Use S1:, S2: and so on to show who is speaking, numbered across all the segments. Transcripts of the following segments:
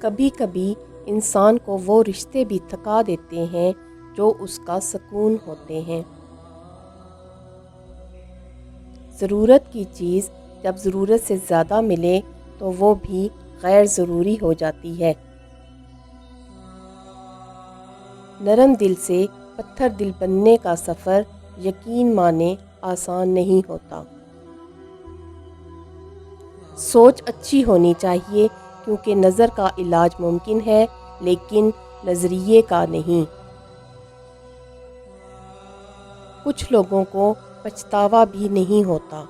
S1: کبھی کبھی انسان کو وہ رشتے بھی تھکا دیتے ہیں جو اس کا سکون ہوتے ہیں۔ ضرورت کی چیز جب ضرورت سے زیادہ ملے تو وہ بھی غیر ضروری ہو جاتی ہے۔ نرم دل سے پتھر دل بننے کا سفر یقین مانے آسان نہیں ہوتا۔ سوچ اچھی ہونی چاہیے کیونکہ نظر کا علاج ممکن ہے لیکن نظریے کا نہیں۔ کچھ لوگوں کو پچھتاوا بھی نہیں ہوتا۔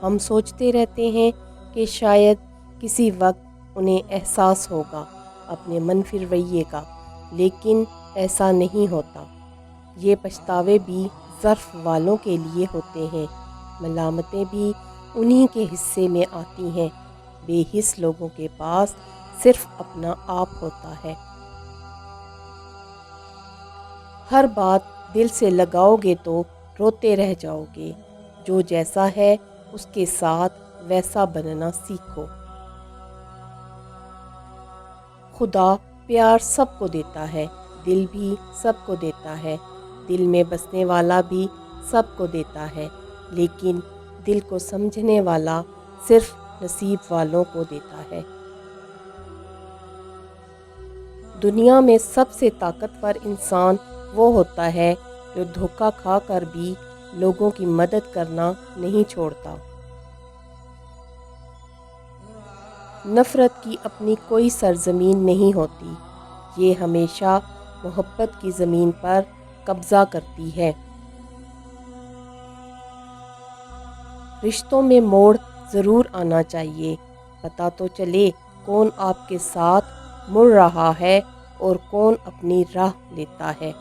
S1: ہم سوچتے رہتے ہیں کہ شاید کسی وقت انہیں احساس ہوگا اپنے منفی رویے کا، لیکن ایسا نہیں ہوتا۔ یہ پچھتاوے بھی ظرف والوں کے لیے ہوتے ہیں، ملامتیں بھی انہی کے حصے میں آتی ہیں۔ بے حس لوگوں کے پاس صرف اپنا آپ ہوتا ہے۔ ہر بات دل سے لگاؤ گے تو روتے رہ جاؤ گے۔ جو جیسا ہے اس کے ساتھ ویسا بننا سیکھو۔ خدا پیار سب کو دیتا ہے، دل بھی سب کو دیتا ہے، دل میں بسنے والا بھی سب کو دیتا ہے، لیکن دل کو سمجھنے والا صرف نصیب والوں کو دیتا ہے۔ دنیا میں سب سے طاقتور انسان وہ ہوتا ہے جو دھوکہ کھا کر بھی لوگوں کی مدد کرنا نہیں چھوڑتا۔ نفرت کی اپنی کوئی سرزمین نہیں ہوتی، یہ ہمیشہ محبت کی زمین پر قبضہ کرتی ہے۔ رشتوں میں موڑ ضرور آنا چاہیے، پتہ تو چلے کون آپ کے ساتھ مڑ رہا ہے اور کون اپنی راہ لیتا ہے۔